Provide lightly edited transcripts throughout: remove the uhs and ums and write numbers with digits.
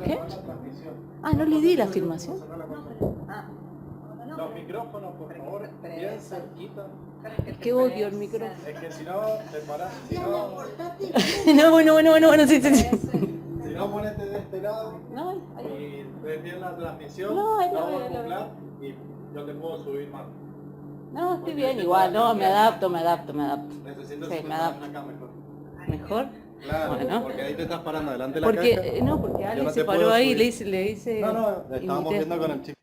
¿Qué? Ah, no le di la afirmación. Los micrófonos, por favor, bien cerquita. Es que odio el micrófono. Es que si no, te parás. Si no, No, bueno, sí. si no, ponete de este lado No, y ves bien la transmisión. No, ahí lo no veo, voy a ahí lo acoplar y yo te puedo subir más. no, estoy bien igual, no, me adapto. Necesito Sí, que te me adapto. acá mejor. ¿Mejor? Claro, Bueno. porque ahí te estás parando delante de la caja. Porque Yo Ale no se te paró puedo ahí y subir. le hice... No, estábamos imité. viendo con el chico.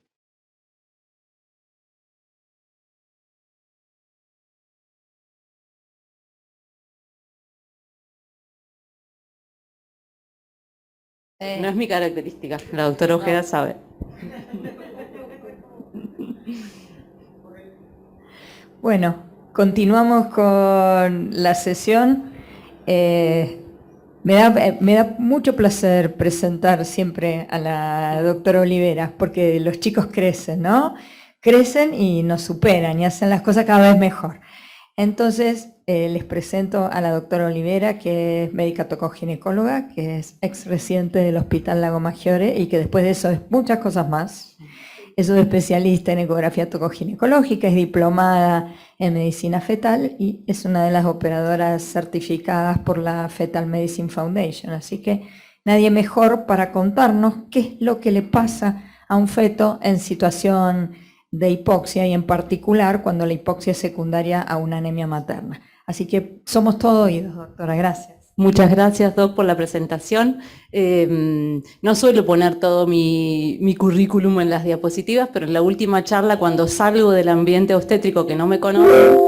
No es mi característica, la doctora Ojeda sabe. Bueno, continuamos con la sesión. Me da mucho placer presentar siempre a la doctora Olivera, porque los chicos crecen, ¿no? Crecen y nos superan y hacen las cosas cada vez mejor. Entonces, les presento a la doctora Olivera, que es médica tocoginecóloga, que es ex residente del Hospital Lago Maggiore y que después de eso es muchas cosas más. Es una especialista en ecografía tocoginecológica, es diplomada en medicina fetal y es una de las operadoras certificadas por la Fetal Medicine Foundation. Así que nadie mejor para contarnos qué es lo que le pasa a un feto en situación de hipoxia y en particular cuando la hipoxia es secundaria a una anemia materna. Así que somos todo oídos, doctora. Gracias. Muchas gracias, Doc, por la presentación. No suelo poner todo mi currículum en las diapositivas, pero en la última charla, cuando salgo del ambiente obstétrico que no me conocen,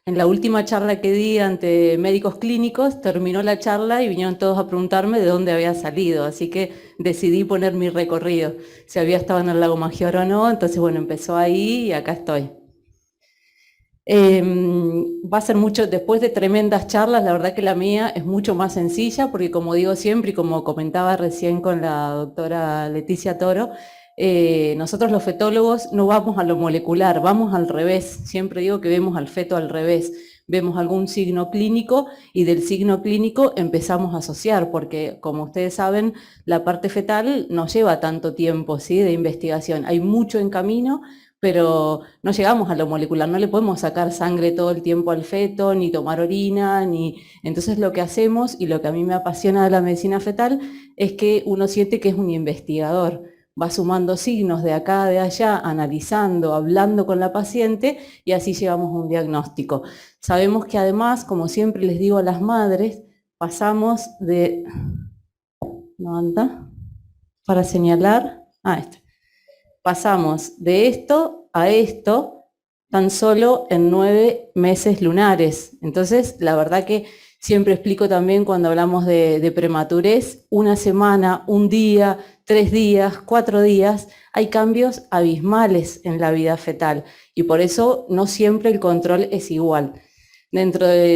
en la última charla que di ante médicos clínicos, terminó la charla y vinieron todos a preguntarme de dónde había salido, así que decidí poner mi recorrido, si había estado en el Lago Maggiore o no, entonces bueno, empezó ahí y acá estoy. Va a ser mucho, después de tremendas charlas, la verdad que la mía es mucho más sencilla, porque como digo siempre y como comentaba recién con la doctora Leticia Toro, nosotros los fetólogos no vamos a lo molecular, vamos al revés. Siempre digo que vemos al feto al revés. Vemos algún signo clínico y del signo clínico empezamos a asociar, porque como ustedes saben, la parte fetal no lleva tanto tiempo, ¿sí?, de investigación. Hay mucho en camino, pero no llegamos a lo molecular, no le podemos sacar sangre todo el tiempo al feto, ni tomar orina, Entonces lo que hacemos, y lo que a mí me apasiona de la medicina fetal, es que uno siente que es un investigador, va sumando signos de acá, de allá, analizando, hablando con la paciente, y así llegamos a un diagnóstico. Sabemos que además, como siempre les digo a las madres, pasamos de... ¿No anda? Para señalar... Pasamos de esto a esto tan solo en 9 meses lunares. Entonces, la verdad que siempre explico también cuando hablamos de prematurez, una semana, un día, 3 días, 4 días, hay cambios abismales en la vida fetal y por eso no siempre el control es igual.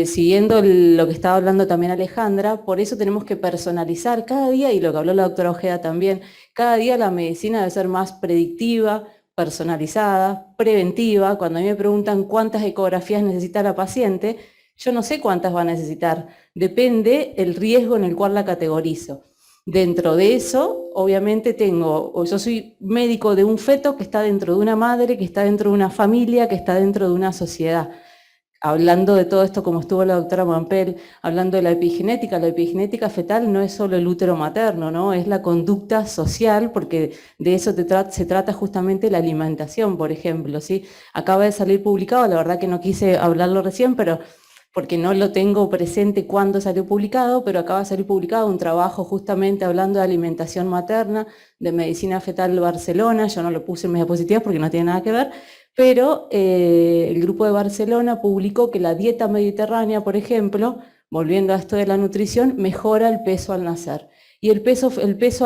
Siguiendo lo que estaba hablando también Alejandra, por eso tenemos que personalizar cada día, y lo que habló la doctora Ojeda también, cada día la medicina debe ser más predictiva, personalizada, preventiva. Cuando a mí me preguntan cuántas ecografías necesita la paciente, yo no sé cuántas va a necesitar, depende el riesgo en el cual la categorizo. Dentro de eso, obviamente yo soy médico de un feto que está dentro de una madre, que está dentro de una familia, que está dentro de una sociedad. Hablando de todo esto, como estuvo la doctora Mampel, hablando de la epigenética fetal no es solo el útero materno, ¿no? Es la conducta social, porque de eso se trata justamente la alimentación, por ejemplo, ¿sí? Acaba de salir publicado, la verdad que no quise hablarlo recién, pero porque no lo tengo presente cuándo salió publicado, pero acaba de salir publicado un trabajo justamente hablando de alimentación materna, de medicina fetal Barcelona. Yo no lo puse en mis diapositivas porque no tiene nada que ver, pero el grupo de Barcelona publicó que la dieta mediterránea, por ejemplo, volviendo a esto de la nutrición, mejora el peso al nacer. Y el peso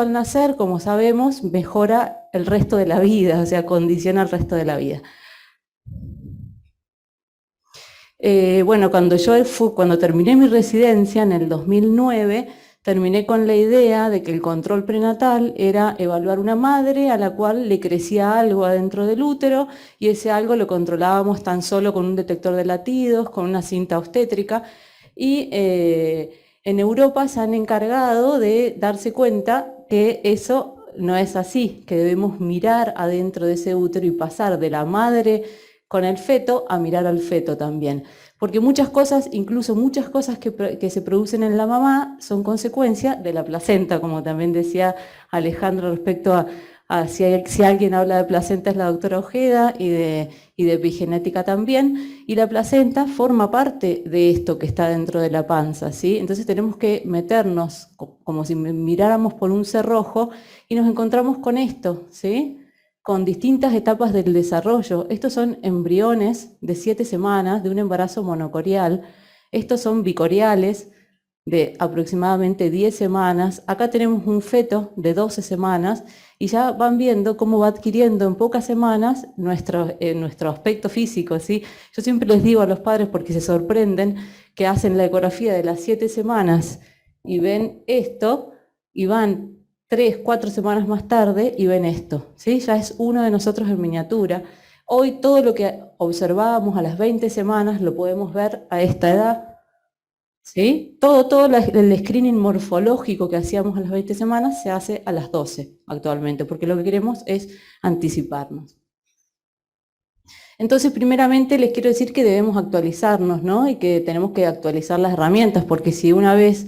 al nacer, como sabemos, mejora el resto de la vida, o sea, condiciona el resto de la vida. Bueno, cuando terminé mi residencia en el 2009, terminé con la idea de que el control prenatal era evaluar una madre a la cual le crecía algo adentro del útero, y ese algo lo controlábamos tan solo con un detector de latidos, con una cinta obstétrica, y En Europa se han encargado de darse cuenta que eso no es así, que debemos mirar adentro de ese útero y pasar de la madre con el feto a mirar al feto también. Porque muchas cosas, incluso muchas cosas que se producen en la mamá son consecuencia de la placenta, como también decía Alejandro respecto a si alguien habla de placenta es la doctora Ojeda y de epigenética también, y la placenta forma parte de esto que está dentro de la panza, ¿sí? Entonces tenemos que meternos como si miráramos por un cerrojo y nos encontramos con esto, ¿sí? Con distintas etapas del desarrollo. Estos son embriones de 7 semanas de un embarazo monocorial, estos son bicoriales de aproximadamente 10 semanas, acá tenemos un feto de 12 semanas y ya van viendo cómo va adquiriendo en pocas semanas nuestro aspecto físico, ¿sí? Yo siempre les digo a los padres, porque se sorprenden, que hacen la ecografía de las 7 semanas y ven esto, y van 3, 4 semanas más tarde y ven esto, ¿sí? Ya es uno de nosotros en miniatura. Hoy todo lo que observábamos a las 20 semanas lo podemos ver a esta edad, ¿sí? Todo el screening morfológico que hacíamos a las 20 semanas se hace a las 12 actualmente, porque lo que queremos es anticiparnos. Entonces, primeramente les quiero decir que debemos actualizarnos, ¿no? Y que tenemos que actualizar las herramientas, porque si una vez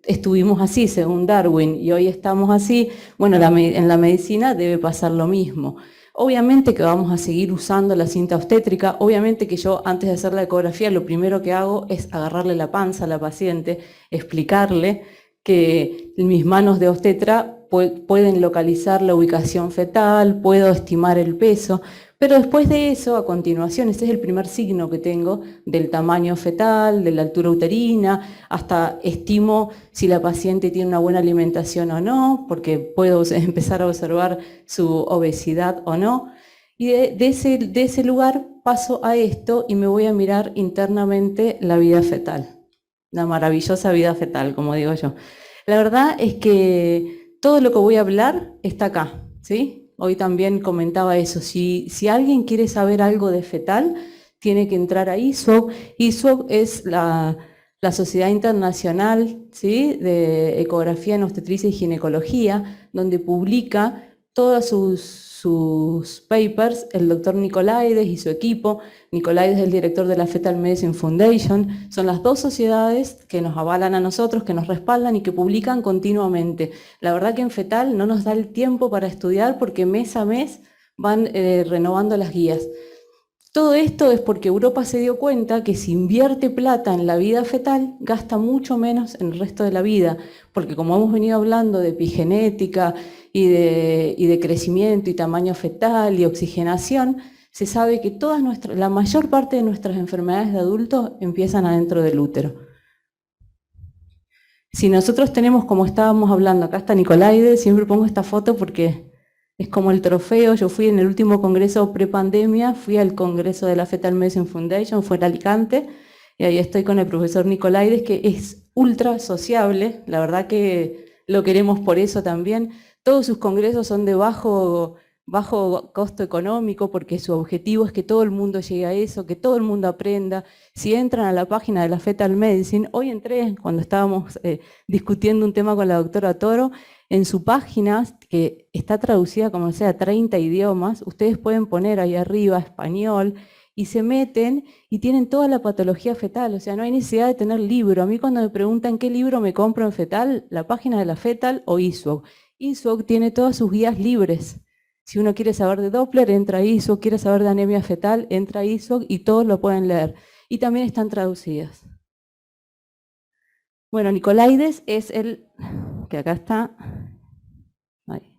estuvimos así, según Darwin, y hoy estamos así, bueno, en la medicina debe pasar lo mismo. Obviamente que vamos a seguir usando la cinta obstétrica, obviamente que yo antes de hacer la ecografía lo primero que hago es agarrarle la panza a la paciente, explicarle que mis manos de obstetra pueden localizar la ubicación fetal, puedo estimar el peso, pero después de eso, a continuación, ese es el primer signo que tengo del tamaño fetal, de la altura uterina, hasta estimo si la paciente tiene una buena alimentación o no, porque puedo empezar a observar su obesidad o no. Y de ese lugar paso a esto y me voy a mirar internamente la vida fetal, la maravillosa vida fetal, como digo yo. La verdad es que todo lo que voy a hablar está acá, ¿sí? Hoy también comentaba eso, si alguien quiere saber algo de fetal, tiene que entrar a ISOG. ISOG es la Sociedad Internacional, ¿sí?, de Ecografía en Obstetricia y Ginecología, donde publica todas sus papers el doctor Nicolaides y su equipo. Nicolaides es el director de la Fetal Medicine Foundation. Son las dos sociedades que nos avalan a nosotros, que nos respaldan y que publican continuamente. La verdad que en fetal no nos da el tiempo para estudiar porque mes a mes van renovando las guías. Todo esto es porque Europa se dio cuenta que si invierte plata en la vida fetal, gasta mucho menos en el resto de la vida, porque como hemos venido hablando de epigenética y de crecimiento y tamaño fetal y oxigenación, se sabe que la mayor parte de nuestras enfermedades de adultos empiezan adentro del útero. Si nosotros tenemos, como estábamos hablando, acá está Nicolaides, siempre pongo esta foto porque es como el trofeo. Yo fui en el último congreso prepandemia, fui al congreso de la Fetal Medicine Foundation, fue en Alicante, y ahí estoy con el profesor Nicolaides, que es ultra sociable, la verdad que lo queremos por eso también. Todos sus congresos son de bajo costo económico, porque su objetivo es que todo el mundo llegue a eso, que todo el mundo aprenda. Si entran a la página de la Fetal Medicine, hoy entré cuando estábamos discutiendo un tema con la doctora Toro, en su página, que está traducida como sea a 30 idiomas, ustedes pueden poner ahí arriba español y se meten y tienen toda la patología fetal, o sea, no hay necesidad de tener libro. A mí cuando me preguntan qué libro me compro en fetal, la página de la Fetal o ISWOG. ISWOG tiene todas sus guías libres. Si uno quiere saber de Doppler, entra a ISWOG, quiere saber de anemia fetal, entra a ISWOG y todos lo pueden leer. Y también están traducidas. Bueno, Nicolaides es que acá está. Ahí.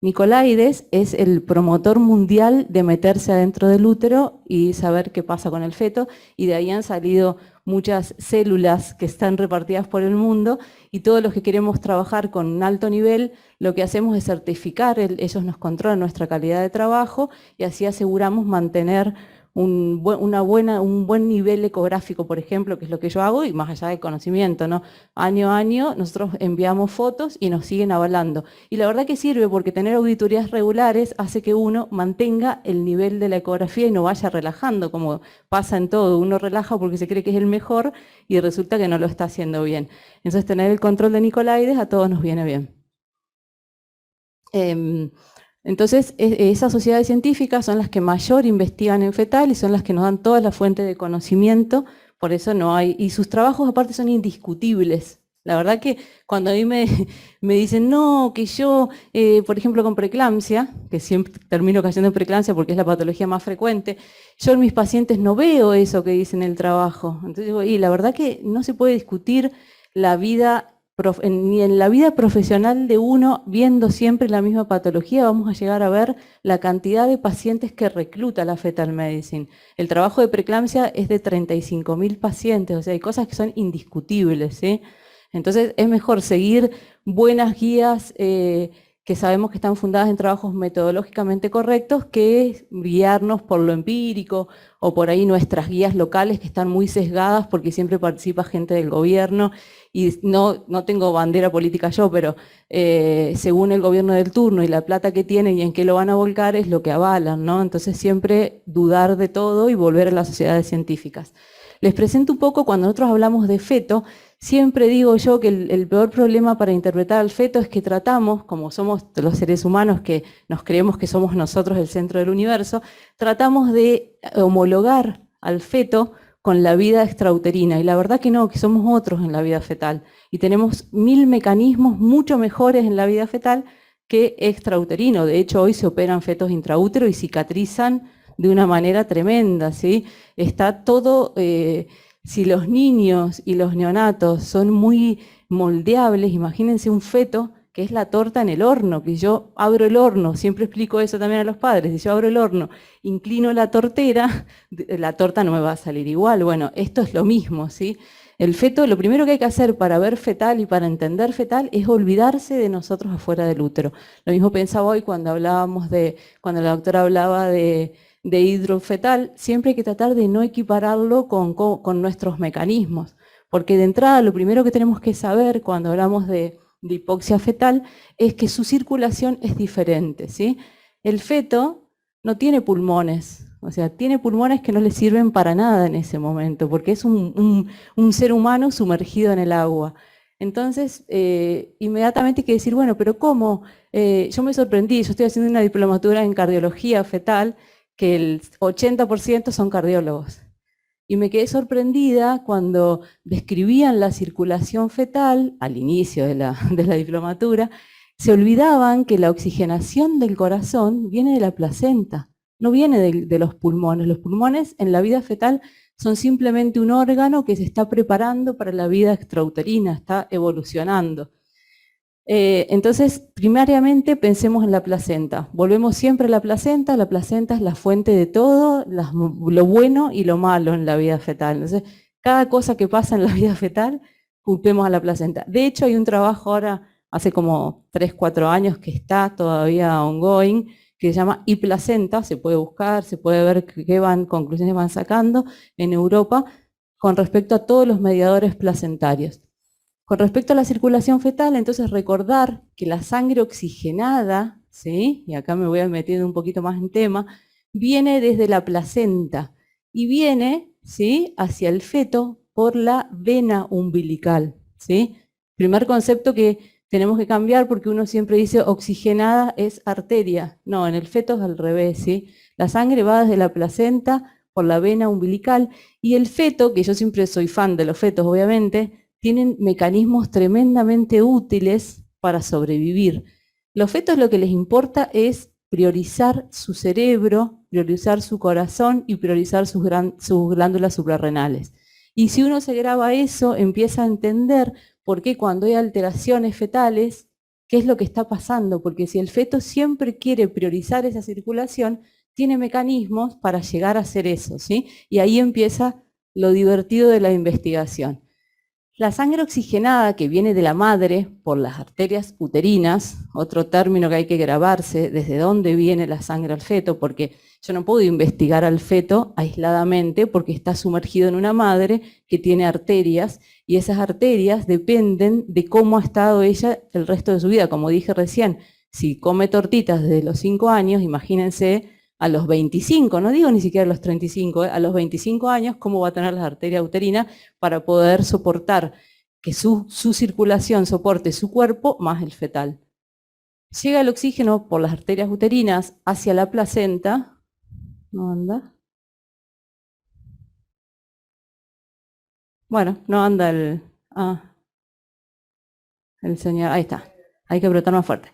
Nicolaides es el promotor mundial de meterse adentro del útero y saber qué pasa con el feto, y de ahí han salido muchas células que están repartidas por el mundo, y todos los que queremos trabajar con un alto nivel, lo que hacemos es certificar, ellos nos controlan nuestra calidad de trabajo, y así aseguramos mantener un buen nivel ecográfico, por ejemplo, que es lo que yo hago, y más allá del conocimiento, ¿no? Año a año nosotros enviamos fotos y nos siguen avalando. Y la verdad que sirve porque tener auditorías regulares hace que uno mantenga el nivel de la ecografía y no vaya relajando, como pasa en todo. Uno relaja porque se cree que es el mejor y resulta que no lo está haciendo bien. Entonces tener el control de Nicolaides a todos nos viene bien. Entonces, esas sociedades científicas son las que mayor investigan en fetal y son las que nos dan toda la fuente de conocimiento, por eso no hay, y sus trabajos aparte son indiscutibles. La verdad que cuando a mí me dicen, no, que yo, por ejemplo, con preeclampsia, que siempre termino cayendo en preeclampsia porque es la patología más frecuente, yo en mis pacientes no veo eso que dicen en el trabajo. Entonces digo, y la verdad que no se puede discutir la vida ni en la vida profesional de uno, viendo siempre la misma patología, vamos a llegar a ver la cantidad de pacientes que recluta la fetal medicine. El trabajo de preeclampsia es de 35.000 pacientes, o sea, hay cosas que son indiscutibles, ¿sí? Entonces es mejor seguir buenas guías que sabemos que están fundadas en trabajos metodológicamente correctos que guiarnos por lo empírico o por ahí nuestras guías locales que están muy sesgadas porque siempre participa gente del gobierno y no tengo bandera política yo, pero según el gobierno del turno y la plata que tienen y en qué lo van a volcar es lo que avalan, ¿no? Entonces siempre dudar de todo y volver a las sociedades científicas. Les presento un poco, cuando nosotros hablamos de feto, siempre digo yo que el peor problema para interpretar al feto es que tratamos, como somos los seres humanos que nos creemos que somos nosotros el centro del universo, tratamos de homologar al feto con la vida extrauterina, y la verdad que no, que somos otros en la vida fetal, y tenemos 1000 mecanismos mucho mejores en la vida fetal que extrauterino. De hecho, hoy se operan fetos intraútero y cicatrizan de una manera tremenda, ¿sí? Está todo, si los niños y los neonatos son muy moldeables, imagínense un feto que es la torta en el horno, que yo abro el horno, siempre explico eso también a los padres, si yo abro el horno, inclino la tortera, la torta no me va a salir igual. Bueno, esto es lo mismo, ¿sí? El feto, lo primero que hay que hacer para ver fetal y para entender fetal es olvidarse de nosotros afuera del útero. Lo mismo pensaba hoy cuando cuando la doctora hablaba de hidrofetal, siempre hay que tratar de no equipararlo con nuestros mecanismos, porque de entrada lo primero que tenemos que saber cuando hablamos de hipoxia fetal es que su circulación es diferente, ¿sí? El feto no tiene pulmones, o sea, tiene pulmones que no le sirven para nada en ese momento, porque es un ser humano sumergido en el agua. Entonces, inmediatamente hay que decir, bueno, pero ¿cómo? Yo me sorprendí, yo estoy haciendo una diplomatura en cardiología fetal, que el 80% son cardiólogos. Y me quedé sorprendida cuando describían la circulación fetal, al inicio de la diplomatura, se olvidaban que la oxigenación del corazón viene de la placenta, no viene de los pulmones. Los pulmones en la vida fetal son simplemente un órgano que se está preparando para la vida extrauterina, está evolucionando. Entonces, primariamente pensemos en la placenta. Volvemos siempre a la placenta es la fuente de todo, lo bueno y lo malo en la vida fetal. Entonces, cada cosa que pasa en la vida fetal, culpemos a la placenta. De hecho, hay un trabajo ahora, hace como 3, 4 años, que está todavía ongoing, que se llama iPlacenta, se puede buscar, se puede ver qué conclusiones van sacando en Europa con respecto a todos los mediadores placentarios. Con respecto a la circulación fetal, entonces recordar que la sangre oxigenada, ¿sí? Y acá me voy a meter un poquito más en tema, viene desde la placenta y viene, ¿sí?, hacia el feto por la vena umbilical, ¿sí? Primer concepto que tenemos que cambiar porque uno siempre dice oxigenada es arteria. No, en el feto es al revés, ¿sí? La sangre va desde la placenta por la vena umbilical y el feto, que yo siempre soy fan de los fetos obviamente, tienen mecanismos tremendamente útiles para sobrevivir. Los fetos lo que les importa es priorizar su cerebro, priorizar su corazón y priorizar sus glándulas suprarrenales. Y si uno se graba eso, empieza a entender por qué cuando hay alteraciones fetales, qué es lo que está pasando, porque si el feto siempre quiere priorizar esa circulación, tiene mecanismos para llegar a hacer eso, ¿sí? Y ahí empieza lo divertido de la investigación. La sangre oxigenada que viene de la madre por las arterias uterinas, otro término que hay que grabarse, desde dónde viene la sangre al feto, porque yo no puedo investigar al feto aisladamente porque está sumergido en una madre que tiene arterias y esas arterias dependen de cómo ha estado ella el resto de su vida. Como dije recién, si come tortitas desde los 5 años, imagínense a los 25, no digo ni siquiera a los 35, a los 25 años, cómo va a tener las arterias uterinas para poder soportar que su circulación soporte su cuerpo más el fetal. Llega el oxígeno por las arterias uterinas hacia la placenta. ¿No anda? Bueno, no anda el señor, ahí está, hay que apretar más fuerte.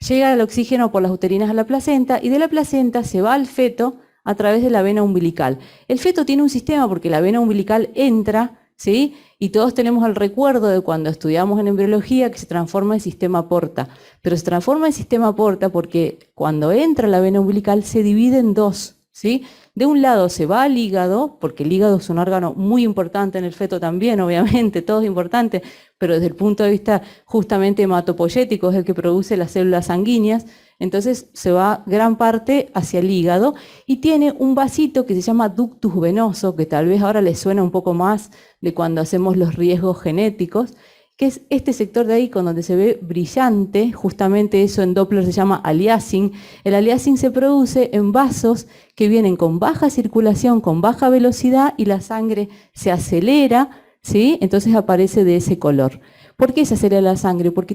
Llega el oxígeno por las uterinas a la placenta y de la placenta se va al feto a través de la vena umbilical. El feto tiene un sistema porque la vena umbilical entra, ¿sí? Y todos tenemos el recuerdo de cuando estudiamos en embriología que se transforma en sistema porta. Pero se transforma en sistema porta porque cuando entra la vena umbilical se divide en dos, ¿sí? De un lado se va al hígado, porque el hígado es un órgano muy importante en el feto también, obviamente, todo es importante, pero desde el punto de vista justamente hematopoyético es el que produce las células sanguíneas, entonces se va gran parte hacia el hígado y tiene un vasito que se llama ductus venoso, que tal vez ahora les suena un poco más de cuando hacemos los riesgos genéticos, que es este sector de ahí con donde se ve brillante, justamente eso en Doppler se llama aliasing. El aliasing se produce en vasos que vienen con baja circulación, con baja velocidad y la sangre se acelera, ¿sí? Entonces aparece de ese color. ¿Por qué se acelera la sangre? Porque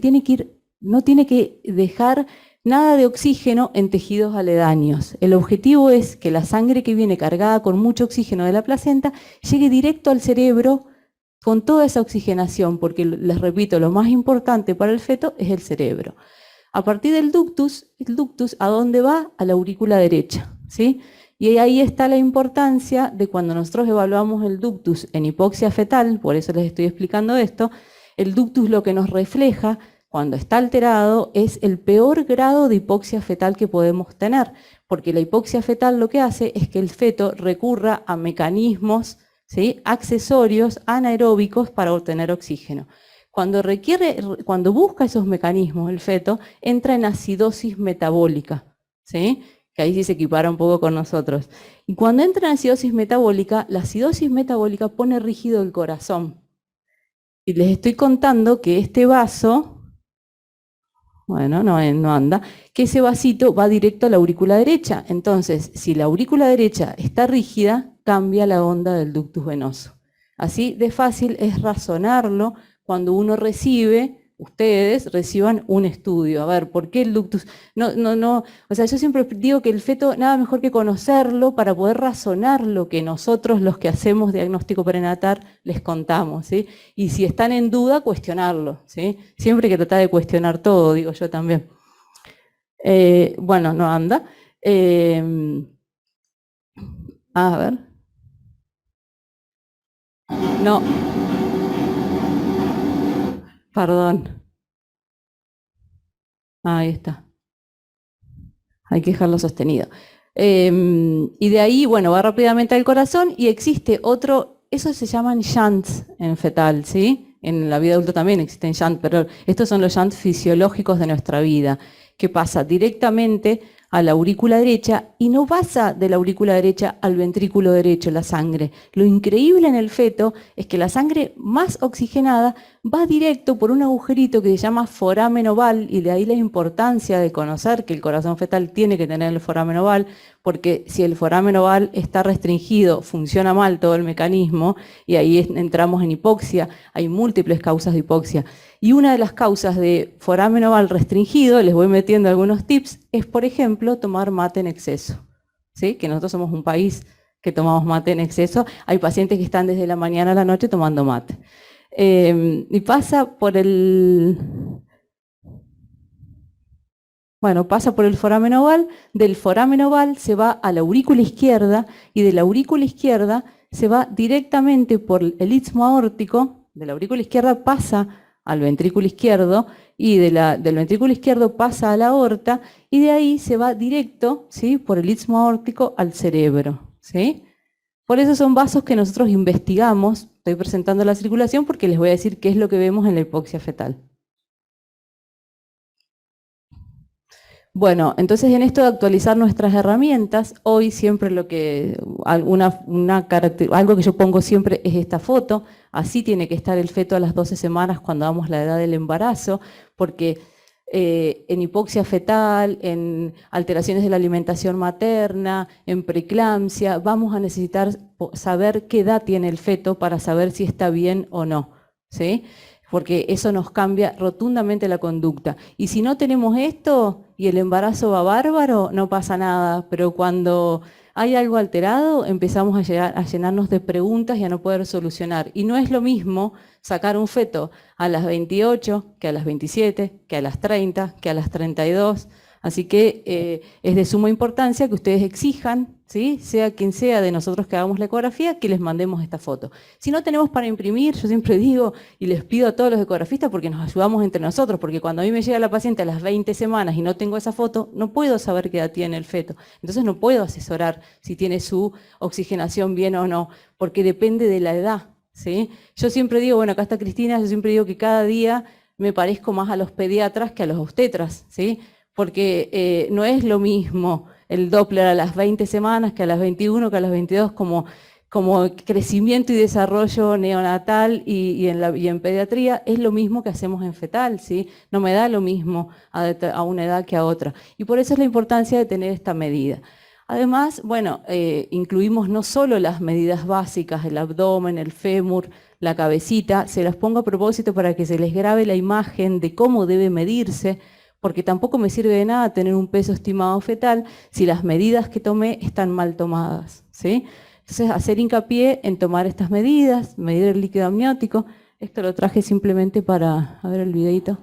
no tiene que dejar nada de oxígeno en tejidos aledaños. El objetivo es que la sangre que viene cargada con mucho oxígeno de la placenta llegue directo al cerebro con toda esa oxigenación, porque les repito, lo más importante para el feto es el cerebro. A partir del ductus, el ductus, ¿a dónde va? A la aurícula derecha, ¿sí? Y ahí está la importancia de cuando nosotros evaluamos el ductus en hipoxia fetal, por eso les estoy explicando esto, el ductus lo que nos refleja cuando está alterado es el peor grado de hipoxia fetal que podemos tener, porque la hipoxia fetal lo que hace es que el feto recurra a mecanismos, ¿sí? Accesorios anaeróbicos para obtener oxígeno. Cuando busca esos mecanismos el feto, entra en acidosis metabólica, ¿sí? Que ahí sí se equipara un poco con nosotros. Y cuando entra en acidosis metabólica, la acidosis metabólica pone rígido el corazón. Y les estoy contando que este vaso, bueno, no anda, que ese vasito va directo a la aurícula derecha. Entonces, si la aurícula derecha está rígida, cambia la onda del ductus venoso. Así de fácil es razonarlo cuando uno ustedes reciban un estudio. A ver, ¿por qué el ductus? O sea, yo siempre digo que el feto, nada mejor que conocerlo para poder razonar lo que nosotros, los que hacemos diagnóstico prenatal, les contamos, ¿sí? Y si están en duda, cuestionarlo, ¿sí? Siempre hay que tratar de cuestionar todo, digo yo también. Bueno, no anda. A ver. No. Perdón. Ahí está. Hay que dejarlo sostenido. Y de ahí, bueno, va rápidamente al corazón y existe otro, esos se llaman shunts en fetal, ¿sí? En la vida adulta también existen shunts, pero estos son los shunts fisiológicos de nuestra vida, que pasa directamente a la aurícula derecha y no pasa de la aurícula derecha al ventrículo derecho la sangre. Lo increíble en el feto es que la sangre más oxigenada va directo por un agujerito que se llama foramen oval, y de ahí la importancia de conocer que el corazón fetal tiene que tener el foramen oval, porque si el foramen oval está restringido, funciona mal todo el mecanismo y ahí entramos en hipoxia. Hay múltiples causas de hipoxia. Y una de las causas de foramen oval restringido, les voy metiendo algunos tips, es por ejemplo tomar mate en exceso, ¿sí? Que nosotros somos un país que tomamos mate en exceso. Hay pacientes que están desde la mañana a la noche tomando mate. Y pasa por el foramen oval, del foramen oval se va a la aurícula izquierda y de la aurícula izquierda se va directamente por el istmo aórtico, de la aurícula izquierda pasa al ventrículo izquierdo y del ventrículo izquierdo pasa a la aorta y de ahí se va directo, ¿sí? Por el istmo aórtico al cerebro, ¿sí? Por eso son vasos que nosotros investigamos estoy presentando la circulación porque les voy a decir qué es lo que vemos en la hipoxia fetal. Bueno, entonces en esto de actualizar nuestras herramientas, hoy siempre lo que, algo que yo pongo siempre es esta foto, así tiene que estar el feto a las 12 semanas cuando damos la edad del embarazo, porque en hipoxia fetal, en alteraciones de la alimentación materna, en preeclampsia, vamos a necesitar saber qué edad tiene el feto para saber si está bien o no, ¿sí? Porque eso nos cambia rotundamente la conducta. Y si no tenemos esto y el embarazo va bárbaro, no pasa nada, pero cuando hay algo alterado empezamos a llenarnos de preguntas y a no poder solucionar. Y no es lo mismo sacar un feto a las 28 que a las 27, que a las 30, que a las 32. Así que es de suma importancia que ustedes exijan, ¿sí? Sea quien sea de nosotros que hagamos la ecografía, que les mandemos esta foto. Si no tenemos para imprimir, yo siempre digo y les pido a todos los ecografistas porque nos ayudamos entre nosotros, porque cuando a mí me llega la paciente a las 20 semanas y no tengo esa foto, no puedo saber qué edad tiene el feto. Entonces no puedo asesorar si tiene su oxigenación bien o no, porque depende de la edad, ¿sí? Yo siempre digo, bueno, acá está Cristina, yo siempre digo que cada día me parezco más a los pediatras que a los obstetras, ¿sí? Porque no es lo mismo el Doppler a las 20 semanas que a las 21, que a las 22, como crecimiento y desarrollo neonatal y en pediatría, es lo mismo que hacemos en fetal, ¿sí? No me da lo mismo a una edad que a otra. Y por eso es la importancia de tener esta medida. Además, bueno, incluimos no solo las medidas básicas, el abdomen, el fémur, la cabecita, se las pongo a propósito para que se les grabe la imagen de cómo debe medirse, porque tampoco me sirve de nada tener un peso estimado fetal si las medidas que tomé están mal tomadas, ¿sí? Entonces, hacer hincapié en tomar estas medidas, medir el líquido amniótico. Esto lo traje simplemente para, a ver el videito,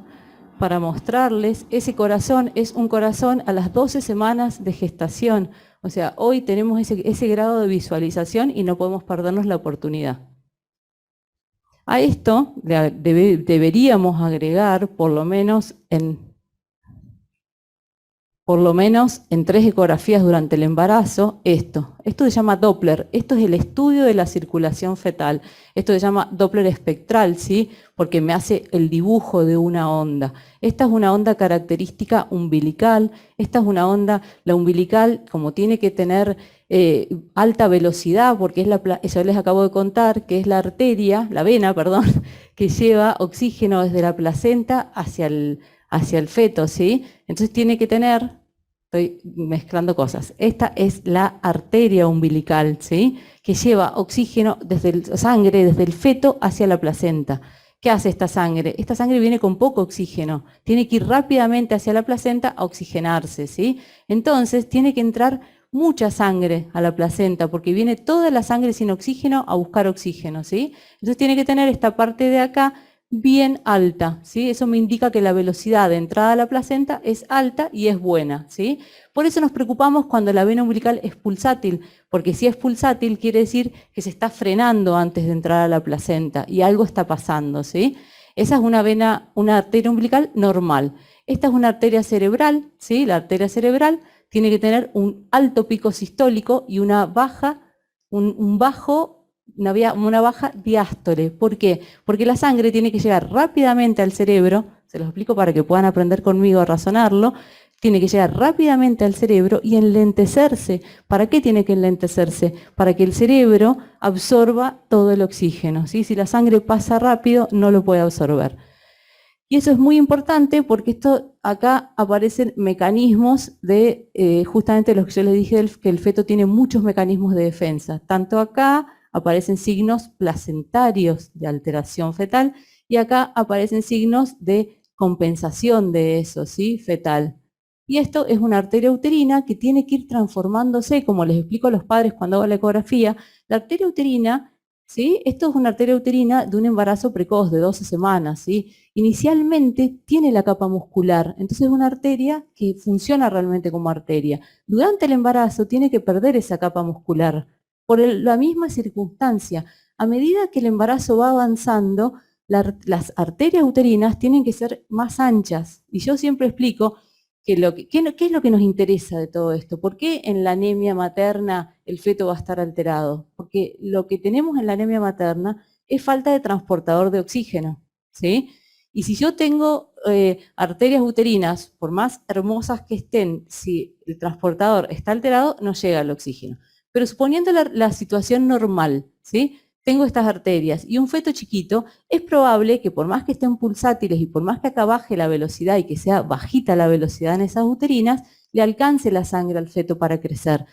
para mostrarles. Ese corazón es un corazón a las 12 semanas de gestación. O sea, hoy tenemos ese grado de visualización y no podemos perdernos la oportunidad. A esto deberíamos agregar, por lo menos en 3 ecografías durante el embarazo, esto se llama Doppler, esto es el estudio de la circulación fetal, esto se llama Doppler espectral, ¿sí? Porque me hace el dibujo de una onda. Esta es una onda característica umbilical, esta es una onda, la umbilical, como tiene que tener alta velocidad, porque eso les acabo de contar, que es la arteria, la vena, perdón, que lleva oxígeno desde la placenta hacia el feto, ¿sí? Entonces tiene que tener, estoy mezclando cosas, esta es la arteria umbilical, ¿sí? Que lleva oxígeno sangre desde el feto hacia la placenta. ¿Qué hace esta sangre? Esta sangre viene con poco oxígeno, tiene que ir rápidamente hacia la placenta a oxigenarse, ¿sí? Entonces tiene que entrar mucha sangre a la placenta, porque viene toda la sangre sin oxígeno a buscar oxígeno, ¿sí? Entonces tiene que tener esta parte de acá bien alta, ¿sí? Eso me indica que la velocidad de entrada a la placenta es alta y es buena, ¿sí? Por eso nos preocupamos cuando la vena umbilical es pulsátil, porque si es pulsátil quiere decir que se está frenando antes de entrar a la placenta y algo está pasando, ¿sí? Esa es una arteria umbilical normal. Esta es una arteria cerebral, ¿sí? La arteria cerebral tiene que tener un alto pico sistólico y una baja diástole. ¿Por qué? Porque la sangre tiene que llegar rápidamente al cerebro, se los explico para que puedan aprender conmigo a razonarlo, tiene que llegar rápidamente al cerebro y enlentecerse. ¿Para qué tiene que enlentecerse? Para que el cerebro absorba todo el oxígeno, ¿sí? Si la sangre pasa rápido, no lo puede absorber. Y eso es muy importante porque acá aparecen mecanismos de, justamente lo que yo les dije, que el feto tiene muchos mecanismos de defensa. Tanto acá aparecen signos placentarios de alteración fetal y acá aparecen signos de compensación de eso, ¿sí? Fetal. Y esto es una arteria uterina que tiene que ir transformándose, como les explico a los padres cuando hago la ecografía. La arteria uterina, ¿sí? Esto es una arteria uterina de un embarazo precoz de 12 semanas, ¿sí? Inicialmente tiene la capa muscular, entonces es una arteria que funciona realmente como arteria. Durante el embarazo tiene que perder esa capa muscular, por la misma circunstancia. A medida que el embarazo va avanzando, las arterias uterinas tienen que ser más anchas. Y yo siempre explico qué es lo que nos interesa de todo esto. ¿Por qué en la anemia materna el feto va a estar alterado? Porque lo que tenemos en la anemia materna es falta de transportador de oxígeno, ¿sí? Y si yo tengo arterias uterinas, por más hermosas que estén, si el transportador está alterado, no llega el oxígeno. Pero suponiendo la situación normal, ¿sí? Tengo estas arterias y un feto chiquito, es probable que por más que estén pulsátiles y por más que acá baje la velocidad y que sea bajita la velocidad en esas uterinas, le alcance la sangre al feto para crecer.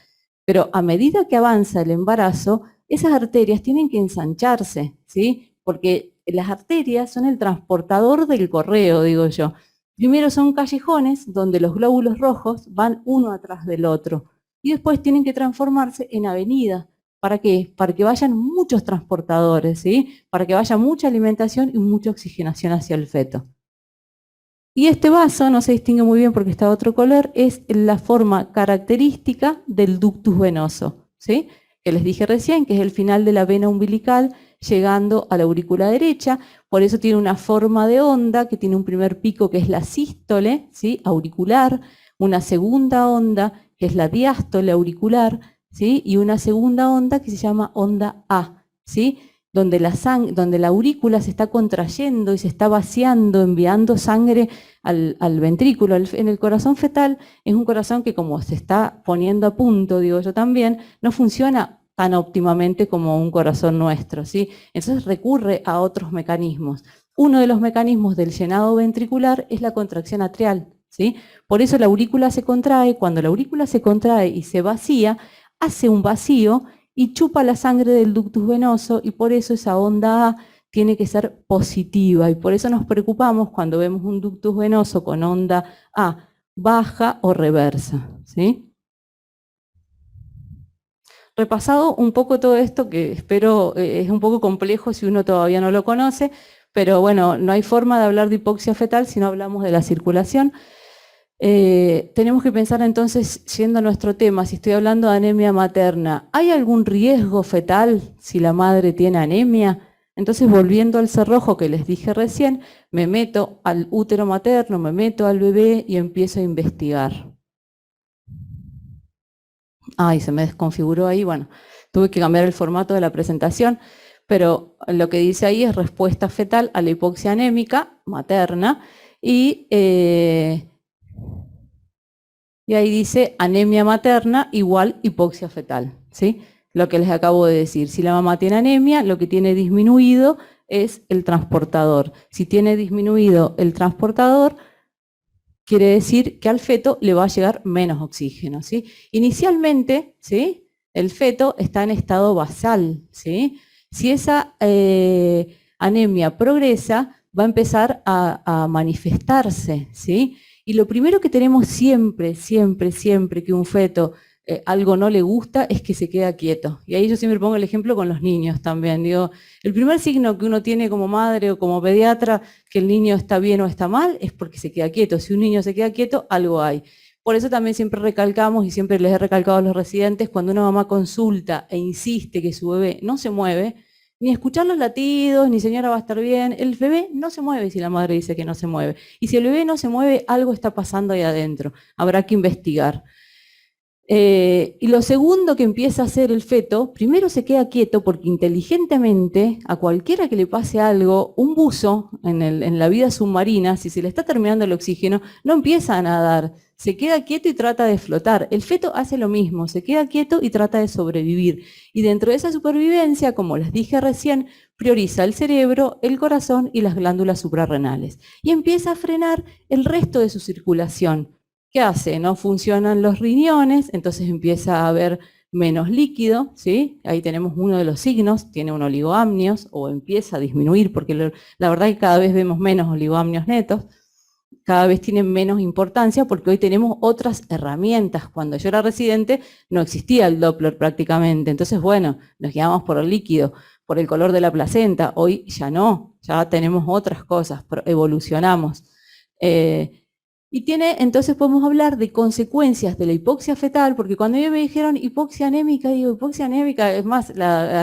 Pero a medida que avanza el embarazo, esas arterias tienen que ensancharse, ¿sí? Porque las arterias son el transportador del correo, digo yo. Primero son callejones donde los glóbulos rojos van uno atrás del otro y después tienen que transformarse en avenidas. ¿Para qué? Para que vayan muchos transportadores, ¿sí? Para que vaya mucha alimentación y mucha oxigenación hacia el feto. Y este vaso, no se distingue muy bien porque está de otro color, es la forma característica del ductus venoso, ¿sí? Que les dije recién, que es el final de la vena umbilical llegando a la aurícula derecha, por eso tiene una forma de onda que tiene un primer pico que es la sístole, ¿sí? Auricular, una segunda onda que es la diástole auricular, ¿sí? Y una segunda onda que se llama onda A, ¿sí? Donde la aurícula se está contrayendo y se está vaciando, enviando sangre al ventrículo. En el corazón fetal es un corazón que, como se está poniendo a punto, digo yo también, no funciona tan óptimamente como un corazón nuestro, ¿sí? Entonces recurre a otros mecanismos. Uno de los mecanismos del llenado ventricular es la contracción atrial, ¿sí? Por eso la aurícula se contrae. Cuando la aurícula se contrae y se vacía, hace un vacío y chupa la sangre del ductus venoso, y por eso esa onda A tiene que ser positiva, y por eso nos preocupamos cuando vemos un ductus venoso con onda A baja o reversa, ¿sí? Repasado un poco todo esto, que espero es un poco complejo si uno todavía no lo conoce, pero bueno, no hay forma de hablar de hipoxia fetal si no hablamos de la circulación. Tenemos que pensar entonces, yendo a nuestro tema, si estoy hablando de anemia materna, ¿hay algún riesgo fetal si la madre tiene anemia? Entonces, volviendo al cerrojo que les dije recién, me meto al útero materno, me meto al bebé y empiezo a investigar. Ay, se me desconfiguró ahí, bueno, tuve que cambiar el formato de la presentación, pero lo que dice ahí es respuesta fetal a la hipoxia anémica materna y ahí dice anemia materna igual hipoxia fetal, ¿sí? Lo que les acabo de decir. Si la mamá tiene anemia, lo que tiene disminuido es el transportador. Si tiene disminuido el transportador, quiere decir que al feto le va a llegar menos oxígeno, ¿sí? Inicialmente, ¿sí? El feto está en estado basal, ¿sí? Si esa anemia progresa, va a empezar a manifestarse, ¿sí? Y lo primero que tenemos siempre, siempre, siempre que un feto algo no le gusta es que se queda quieto. Y ahí yo siempre pongo el ejemplo con los niños también. Digo, el primer signo que uno tiene como madre o como pediatra que el niño está bien o está mal es porque se queda quieto. Si un niño se queda quieto, algo hay. Por eso también siempre recalcamos, y siempre les he recalcado a los residentes, cuando una mamá consulta e insiste que su bebé no se mueve, ni escuchar los latidos, ni señora va a estar bien, el bebé no se mueve si la madre dice que no se mueve. Y si el bebé no se mueve, algo está pasando ahí adentro. Habrá que investigar. Y lo segundo que empieza a hacer el feto, primero se queda quieto porque inteligentemente a cualquiera que le pase algo, un buzo en la vida submarina, si se le está terminando el oxígeno, no empieza a nadar, se queda quieto y trata de flotar. El feto hace lo mismo, se queda quieto y trata de sobrevivir. Y dentro de esa supervivencia, como les dije recién, prioriza el cerebro, el corazón y las glándulas suprarrenales. Y empieza a frenar el resto de su circulación. ¿Qué hace? No funcionan los riñones, entonces empieza a haber menos líquido, ¿sí? Ahí tenemos uno de los signos, tiene un oligoamnios o empieza a disminuir, porque la verdad es que cada vez vemos menos oligoamnios netos, cada vez tienen menos importancia porque hoy tenemos otras herramientas. Cuando yo era residente no existía el Doppler prácticamente, entonces bueno, nos guiamos por el líquido, por el color de la placenta, hoy ya no, ya tenemos otras cosas, evolucionamos. Y entonces podemos hablar de consecuencias de la hipoxia fetal, porque cuando me dijeron hipoxia anémica, digo, hipoxia anémica, es más, a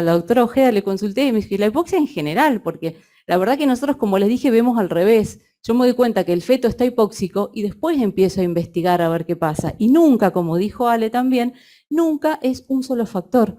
la doctora Ojeda le consulté y me dije, la hipoxia en general, porque la verdad que nosotros, como les dije, vemos al revés. Yo me doy cuenta que el feto está hipóxico y después empiezo a investigar a ver qué pasa. Y nunca, como dijo Ale también, nunca es un solo factor.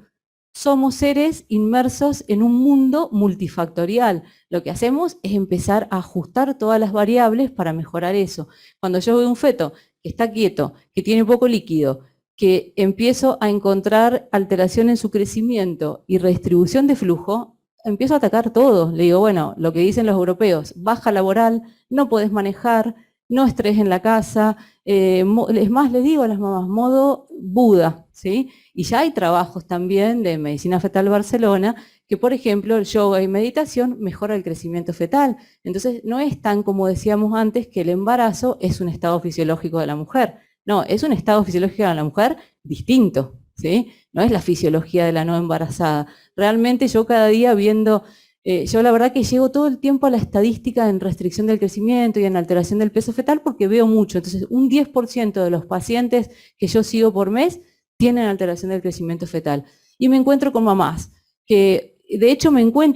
somos seres inmersos en un mundo multifactorial. Lo que hacemos es empezar a ajustar todas las variables para mejorar eso. Cuando yo veo un feto que está quieto, que tiene poco líquido, que empiezo a encontrar alteración en su crecimiento y redistribución de flujo, empiezo a atacar todo. Le digo, bueno, lo que dicen los europeos, baja laboral, no podés manejar, no estrés en la casa, es más, les digo a las mamás, modo Buda, ¿sí? Y ya hay trabajos también de Medicina Fetal Barcelona que, por ejemplo, el yoga y meditación mejora el crecimiento fetal. Entonces, no es tan como decíamos antes que el embarazo es un estado fisiológico de la mujer. No, es un estado fisiológico de la mujer distinto, ¿sí? No es la fisiología de la no embarazada. Realmente yo cada día viendo, yo la verdad que llego todo el tiempo a la estadística en restricción del crecimiento y en alteración del peso fetal porque veo mucho. Entonces, un 10% de los pacientes que yo sigo por mes tienen alteración del crecimiento fetal. Y me encuentro con mamás que, de hecho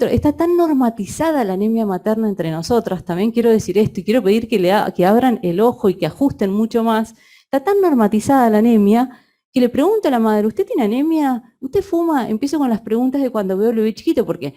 está tan normatizada la anemia materna entre nosotras, también quiero decir esto y quiero pedir que abran el ojo y que ajusten mucho más. Está tan normatizada la anemia que le pregunto a la madre, ¿usted tiene anemia? ¿Usted fuma? Empiezo con las preguntas de cuando veo al bebé chiquito, porque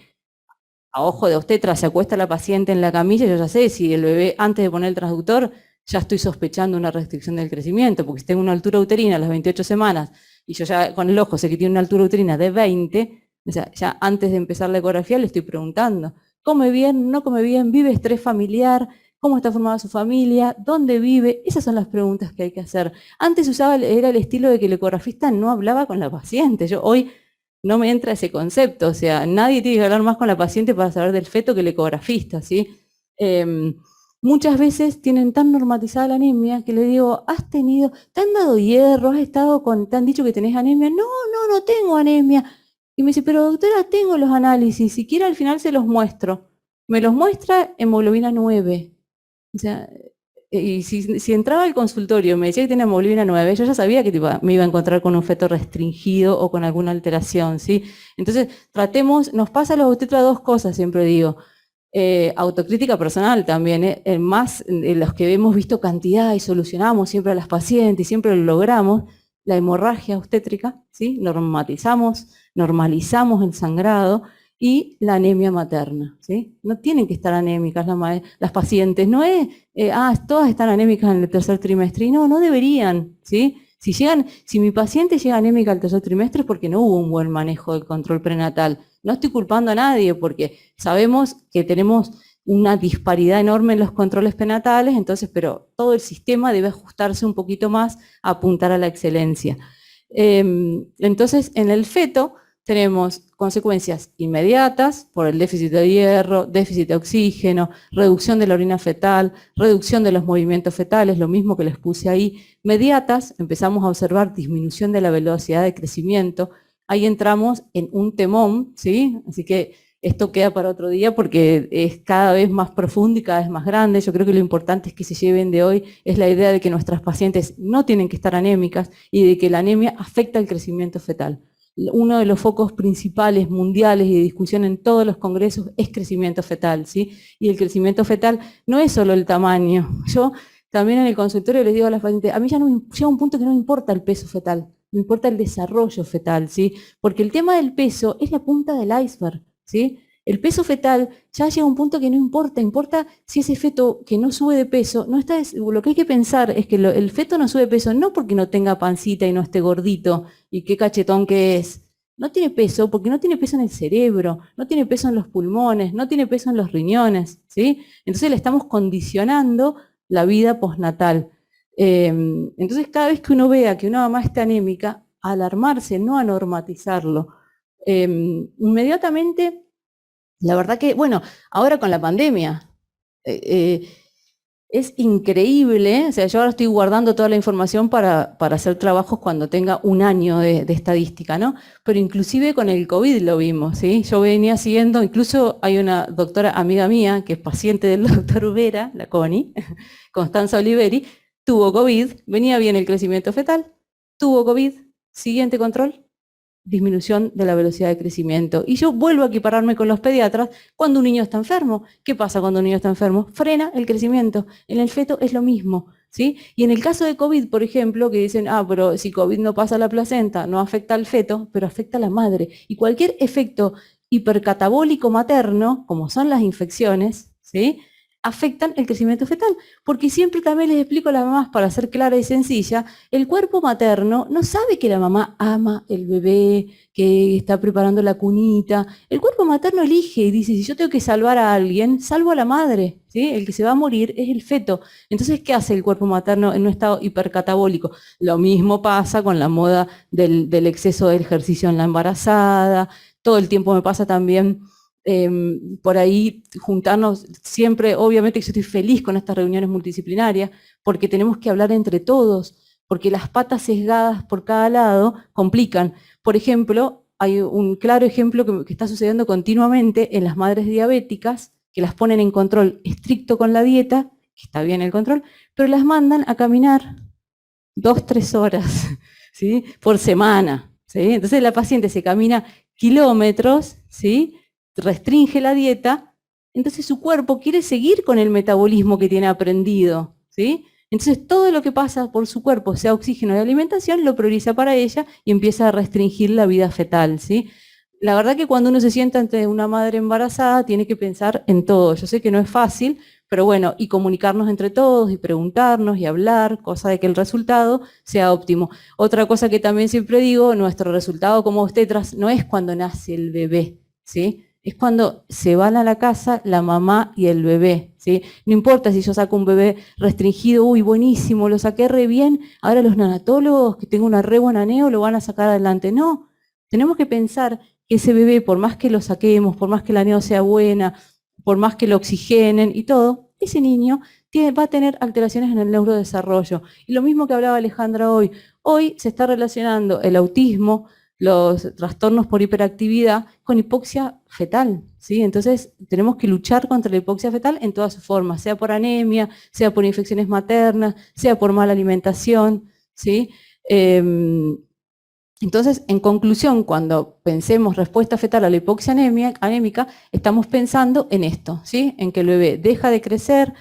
a ojo de obstetra se acuesta la paciente en la camilla, yo ya sé si el bebé antes de poner el transductor ya estoy sospechando una restricción del crecimiento, porque si tengo una altura uterina a las 28 semanas y yo ya con el ojo sé que tiene una altura uterina de 20, o sea, ya antes de empezar la ecografía le estoy preguntando, ¿come bien? ¿No come bien? ¿Vive estrés familiar? ¿Cómo está formada su familia? ¿Dónde vive? Esas son las preguntas que hay que hacer. Antes era el estilo de que el ecografista no hablaba con la paciente. Hoy no me entra ese concepto, o sea, nadie tiene que hablar más con la paciente para saber del feto que el ecografista, ¿sí? Muchas veces tienen tan normatizada la anemia que le digo, ¿te han dado hierro? ¿Te han dicho que tenés anemia? No tengo anemia. Y me dice, pero doctora, tengo los análisis, si quiere al final se los muestro. Me los muestra hemoglobina 9. O sea, y si entraba al consultorio y me decía que tenía hemoglobina 9, yo ya sabía que me iba a encontrar con un feto restringido o con alguna alteración, ¿sí? Entonces, nos pasa a los obstetras dos cosas, siempre digo. Autocrítica personal también, más los que hemos visto cantidad y solucionamos siempre a las pacientes y siempre lo logramos, la hemorragia obstétrica, ¿sí? Normalizamos el sangrado y la anemia materna, ¿sí? No tienen que estar anémicas las pacientes, no es, todas están anémicas en el tercer trimestre, y no deberían, ¿sí? Si mi paciente llega anémica al tercer trimestre es porque no hubo un buen manejo del control prenatal. No estoy culpando a nadie porque sabemos que tenemos una disparidad enorme en los controles prenatales, pero todo el sistema debe ajustarse un poquito más a apuntar a la excelencia. Entonces, en el feto tenemos consecuencias inmediatas por el déficit de hierro, déficit de oxígeno, reducción de la orina fetal, reducción de los movimientos fetales, lo mismo que les puse ahí. Mediatas, empezamos a observar disminución de la velocidad de crecimiento. Ahí entramos en un temón, ¿sí? Así que esto queda para otro día porque es cada vez más profundo y cada vez más grande. Yo creo que lo importante es que se lleven de hoy es la idea de que nuestras pacientes no tienen que estar anémicas y de que la anemia afecta el crecimiento fetal. Uno de los focos principales mundiales y de discusión en todos los congresos es crecimiento fetal, ¿sí? Y el crecimiento fetal no es solo el tamaño. Yo también en el consultorio les digo a las pacientes, a mí ya no llega un punto que no me importa el peso fetal, me importa el desarrollo fetal, ¿sí? Porque el tema del peso es la punta del iceberg, ¿sí? El peso fetal ya llega a un punto que no importa, importa si ese feto que no sube de peso, lo que hay que pensar es que el feto no sube de peso no porque no tenga pancita y no esté gordito y qué cachetón que es. No tiene peso porque no tiene peso en el cerebro, no tiene peso en los pulmones, no tiene peso en los riñones, ¿sí? Entonces le estamos condicionando la vida postnatal. Entonces cada vez que uno vea que una mamá está anémica, alarmarse, no anormatizarlo. Inmediatamente, la verdad que, bueno, ahora con la pandemia, es increíble, o sea, yo ahora estoy guardando toda la información para hacer trabajos cuando tenga un año de estadística, ¿no? Pero inclusive con el COVID lo vimos, ¿sí? Yo venía siguiendo, incluso hay una doctora amiga mía, que es paciente del doctor Ubera, la Connie, Constanza Oliveri, tuvo COVID, venía bien el crecimiento fetal, tuvo COVID, siguiente control, disminución de la velocidad de crecimiento. Y yo vuelvo a equipararme con los pediatras cuando un niño está enfermo. ¿Qué pasa cuando un niño está enfermo? Frena el crecimiento. En el feto es lo mismo. ¿sí? Y en el caso de COVID, por ejemplo, que dicen, pero si COVID no pasa a la placenta, no afecta al feto, pero afecta a la madre. Y cualquier efecto hipercatabólico materno, como son las infecciones, ¿sí?, afectan el crecimiento fetal, porque siempre también les explico a las mamás, para ser clara y sencilla, el cuerpo materno no sabe que la mamá ama el bebé, que está preparando la cunita. El cuerpo materno elige y dice, si yo tengo que salvar a alguien, salvo a la madre, ¿sí? El que se va a morir es el feto. Entonces, ¿qué hace el cuerpo materno en un estado hipercatabólico? Lo mismo pasa con la moda del exceso de ejercicio en la embarazada. Todo el tiempo me pasa también por ahí juntarnos siempre. Obviamente que yo estoy feliz con estas reuniones multidisciplinarias, porque tenemos que hablar entre todos, porque las patas sesgadas por cada lado complican. Por ejemplo, hay un claro ejemplo que está sucediendo continuamente en las madres diabéticas, que las ponen en control estricto con la dieta, que está bien el control, pero las mandan a caminar 2-3 horas, ¿sí?, por semana, ¿sí? Entonces la paciente se camina kilómetros, ¿sí?, restringe la dieta, entonces su cuerpo quiere seguir con el metabolismo que tiene aprendido, ¿sí? Entonces todo lo que pasa por su cuerpo, sea oxígeno y alimentación, lo prioriza para ella y empieza a restringir la vida fetal, ¿sí? La verdad que cuando uno se sienta ante una madre embarazada tiene que pensar en todo. Yo sé que no es fácil, pero bueno, y comunicarnos entre todos y preguntarnos y hablar, cosa de que el resultado sea óptimo. Otra cosa que también siempre digo, nuestro resultado como obstetras no es cuando nace el bebé, ¿sí?, es cuando se van a la casa la mamá y el bebé, ¿sí? No importa si yo saco un bebé restringido, uy, buenísimo, lo saqué re bien, ahora los neonatólogos, que tengo una re buena neo, lo van a sacar adelante. No, tenemos que pensar que ese bebé, por más que lo saquemos, por más que la neo sea buena, por más que lo oxigenen y todo, ese niño va a tener alteraciones en el neurodesarrollo. Y lo mismo que hablaba Alejandra hoy se está relacionando el autismo, los trastornos por hiperactividad con hipoxia fetal, ¿sí? Entonces tenemos que luchar contra la hipoxia fetal en todas sus formas, sea por anemia, sea por infecciones maternas, sea por mala alimentación, ¿sí? Entonces, en conclusión, cuando pensemos respuesta fetal a la hipoxia anémica, estamos pensando en esto, ¿sí?, en que el bebé deja de crecer,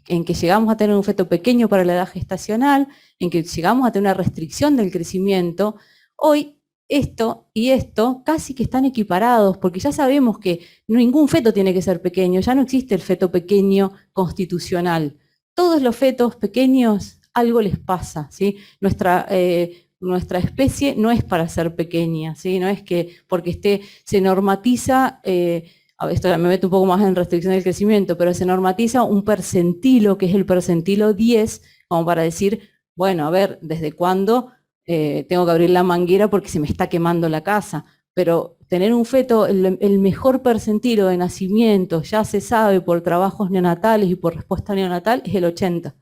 en que llegamos a tener un feto pequeño para la edad gestacional, en que llegamos a tener una restricción del crecimiento. Hoy esto y esto casi que están equiparados, porque ya sabemos que ningún feto tiene que ser pequeño, ya no existe el feto pequeño constitucional. Todos los fetos pequeños algo les pasa, ¿sí? Nuestra especie no es para ser pequeña, ¿sí? No es que porque se normatiza, esto ya me meto un poco más en restricción del crecimiento, pero se normatiza un percentilo, que es el percentilo 10, como para decir, bueno, a ver, ¿desde cuándo tengo que abrir la manguera porque se me está quemando la casa? Pero tener un feto, el mejor percentilo de nacimiento, ya se sabe por trabajos neonatales y por respuesta neonatal, es el 80.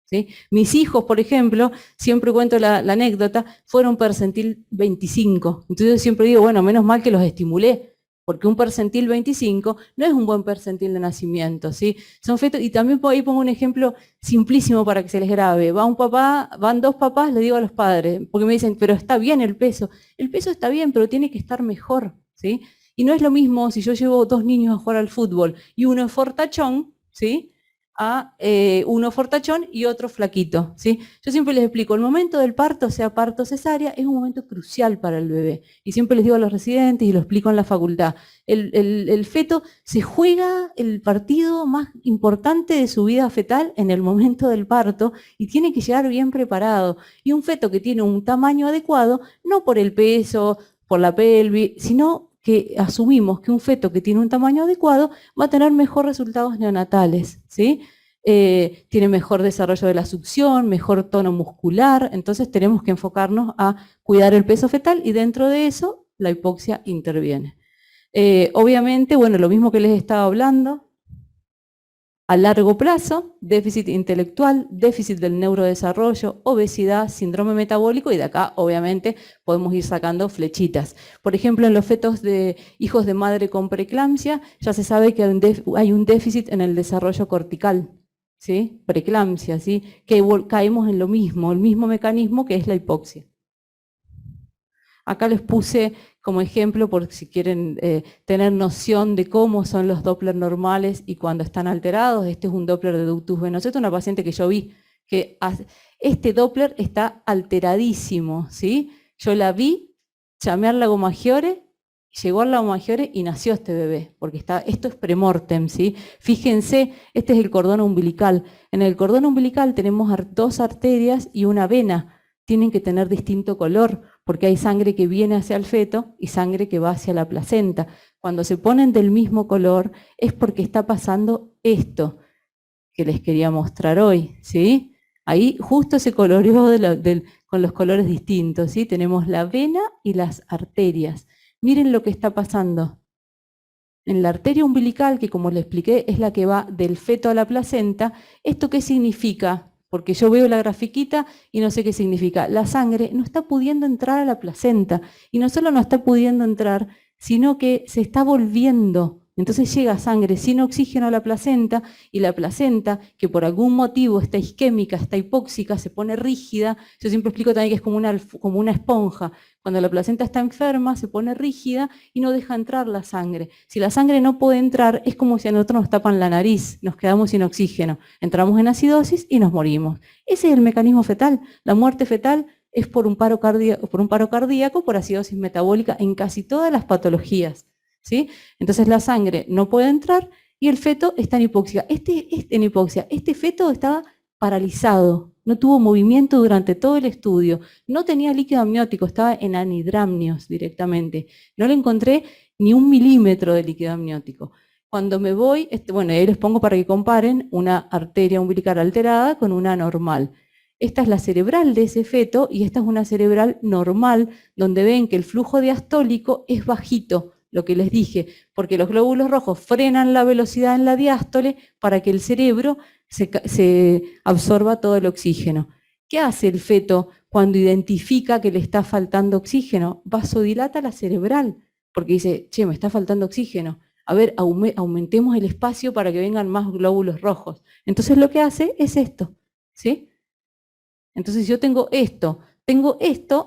¿Sí? Mis hijos, por ejemplo, siempre cuento la anécdota, fueron percentil 25. Entonces yo siempre digo, bueno, menos mal que los estimulé, porque un percentil 25 no es un buen percentil de nacimiento, ¿sí? Son fetos, y también ahí pongo un ejemplo simplísimo para que se les grabe. Van 2 papás, le digo a los padres, porque me dicen, pero está bien el peso está bien, pero tiene que estar mejor, ¿sí? Y no es lo mismo si yo llevo 2 niños a jugar al fútbol y uno es fortachón, ¿sí?, a uno fortachón y otro flaquito, ¿sí? Yo siempre les explico, el momento del parto, sea parto cesárea, es un momento crucial para el bebé. Y siempre les digo a los residentes y lo explico en la facultad, el feto se juega el partido más importante de su vida fetal en el momento del parto y tiene que llegar bien preparado. Y un feto que tiene un tamaño adecuado, no por el peso, por la pelvis, sino que asumimos que un feto que tiene un tamaño adecuado va a tener mejores resultados neonatales, ¿sí? Tiene mejor desarrollo de la succión, mejor tono muscular, entonces tenemos que enfocarnos a cuidar el peso fetal y dentro de eso la hipoxia interviene. Obviamente, bueno, lo mismo que les estaba hablando, a largo plazo, déficit intelectual, déficit del neurodesarrollo, obesidad, síndrome metabólico, y de acá obviamente podemos ir sacando flechitas. Por ejemplo, en los fetos de hijos de madre con preeclampsia ya se sabe que hay un déficit en el desarrollo cortical, ¿sí? Preeclampsia, ¿sí? Que caemos en lo mismo, el mismo mecanismo que es la hipoxia. Acá les puse como ejemplo, por si quieren tener noción de cómo son los Doppler normales y cuando están alterados. Este es un Doppler de ductus venoso. Esta es una paciente que yo vi, que este Doppler está alteradísimo, ¿sí? Yo la vi, llamé al Lago Maggiore, llegó al Lago Maggiore y nació este bebé, porque esto es premortem, ¿sí? Fíjense, este es el cordón umbilical. En el cordón umbilical tenemos 2 arterias y una vena. Tienen que tener distinto color, porque hay sangre que viene hacia el feto y sangre que va hacia la placenta. Cuando se ponen del mismo color es porque está pasando esto que les quería mostrar hoy, ¿sí? Ahí justo se coloreó con los colores distintos, ¿sí? Tenemos la vena y las arterias. Miren lo que está pasando. En la arteria umbilical, que como les expliqué, es la que va del feto a la placenta, ¿esto qué significa? Porque yo veo la grafiquita y no sé qué significa. La sangre no está pudiendo entrar a la placenta, y no solo no está pudiendo entrar, sino que se está volviendo. Entonces llega sangre sin oxígeno a la placenta, y la placenta, que por algún motivo está isquémica, está hipóxica, se pone rígida. Yo siempre explico también que es como una esponja. Cuando la placenta está enferma, se pone rígida y no deja entrar la sangre. Si la sangre no puede entrar, es como si a nosotros nos tapan la nariz, nos quedamos sin oxígeno, entramos en acidosis y nos morimos. Ese es el mecanismo fetal. La muerte fetal es por un paro cardíaco, por acidosis metabólica en casi todas las patologías, ¿sí? Entonces la sangre no puede entrar y el feto está en hipoxia. Este feto estaba paralizado, no tuvo movimiento durante todo el estudio, no tenía líquido amniótico, estaba en anhidramnios directamente. No le encontré ni 1 milímetro de líquido amniótico. Cuando me voy, bueno, ahí les pongo para que comparen una arteria umbilical alterada con una normal. Esta es la cerebral de ese feto y esta es una cerebral normal, donde ven que el flujo diastólico es bajito, lo que les dije, porque los glóbulos rojos frenan la velocidad en la diástole para que el cerebro se absorba todo el oxígeno. ¿Qué hace el feto cuando identifica que le está faltando oxígeno? Vasodilata la cerebral, porque dice, che, me está faltando oxígeno. A ver, aumentemos el espacio para que vengan más glóbulos rojos. Entonces lo que hace es esto, ¿sí? Entonces yo tengo esto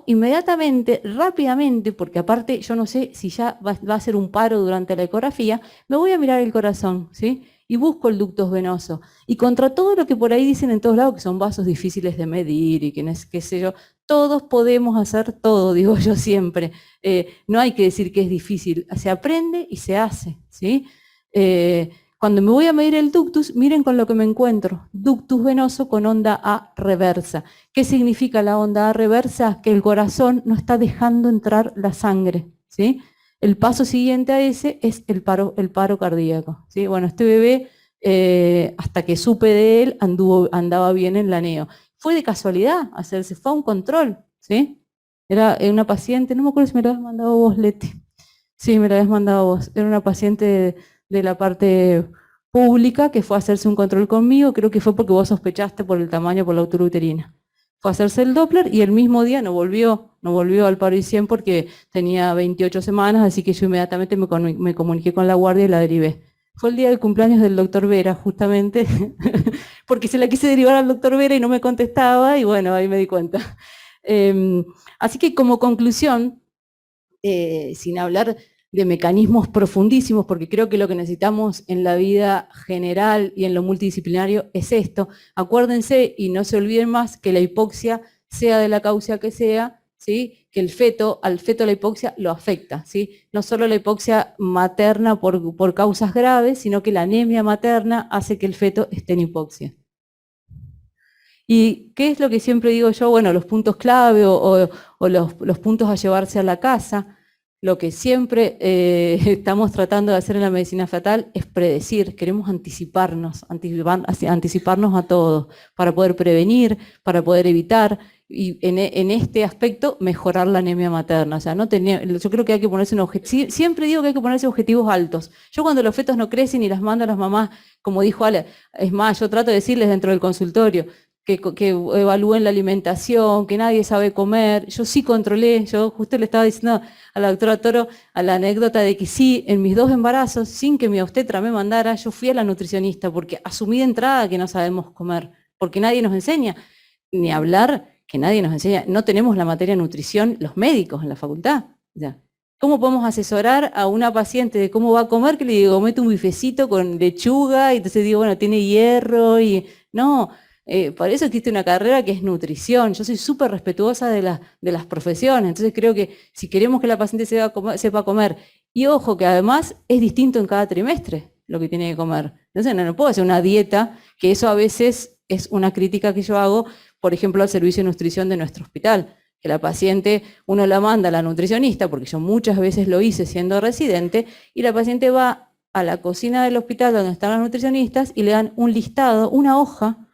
inmediatamente, rápidamente, porque aparte yo no sé si ya va a ser un paro durante la ecografía, me voy a mirar el corazón, ¿sí? Y busco el ductus venoso. Y contra todo lo que por ahí dicen en todos lados, que son vasos difíciles de medir y que no es, qué sé yo, todos podemos hacer todo, digo yo siempre. No hay que decir que es difícil, se aprende y se hace, ¿sí? Cuando me voy a medir el ductus, miren con lo que me encuentro. Ductus venoso con onda A reversa. ¿Qué significa la onda A reversa? Que el corazón no está dejando entrar la sangre, ¿sí? El paso siguiente a ese es el paro cardíaco, ¿sí? Bueno, este bebé, hasta que supe de él, andaba bien en la neo. Fue de casualidad hacerse, fue a un control, ¿sí? Era una paciente, no me acuerdo si me lo habías mandado vos, Leti. Sí, me lo habías mandado vos. Era una paciente de la parte pública que fue a hacerse un control conmigo, creo que fue porque vos sospechaste por el tamaño, por la uteruterina. Fue a hacerse el Doppler y el mismo día no volvió al paro y 100 porque tenía 28 semanas, así que yo inmediatamente me comuniqué con la guardia y la derivé. Fue el día del cumpleaños del doctor Vera, justamente, porque se la quise derivar al doctor Vera y no me contestaba, y bueno, ahí me di cuenta. Así que como conclusión, sin hablar de mecanismos profundísimos, porque creo que lo que necesitamos en la vida general y en lo multidisciplinario es esto. Acuérdense y no se olviden más que la hipoxia, sea de la causa que sea, ¿sí? Que al feto la hipoxia lo afecta, ¿sí? No solo la hipoxia materna por causas graves, sino que la anemia materna hace que el feto esté en hipoxia. ¿Y qué es lo que siempre digo yo? Bueno, los puntos clave o los puntos a llevarse a la casa. Lo que siempre estamos tratando de hacer en la medicina fetal es predecir, queremos anticiparnos a todo, para poder prevenir, para poder evitar, y en este aspecto mejorar la anemia materna. O sea, yo creo que hay que ponerse siempre digo que hay que ponerse objetivos altos. Yo cuando los fetos no crecen y las mando a las mamás, como dijo Ale, es más, yo trato de decirles dentro del consultorio, que evalúen la alimentación, que nadie sabe comer. Yo sí controlé, yo justo le estaba diciendo a la doctora Toro a la anécdota de que sí, en mis 2 embarazos, sin que mi obstetra me mandara, yo fui a la nutricionista porque asumí de entrada que no sabemos comer, porque nadie nos enseña, ni hablar que nadie nos enseña, no tenemos la materia de nutrición los médicos en la facultad. Ya. ¿Cómo podemos asesorar a una paciente de cómo va a comer? Que le digo, mete un bifecito con lechuga, y entonces digo, bueno, tiene hierro, y no. Por eso existe una carrera que es nutrición. Yo soy súper respetuosa de las profesiones, entonces creo que si queremos que la paciente sepa comer, y ojo que además es distinto en cada trimestre lo que tiene que comer. Entonces no puedo hacer una dieta, que eso a veces es una crítica que yo hago, por ejemplo, al servicio de nutrición de nuestro hospital, que la paciente, uno la manda a la nutricionista, porque yo muchas veces lo hice siendo residente, y la paciente va a la cocina del hospital donde están los nutricionistas y le dan un listado, una hoja,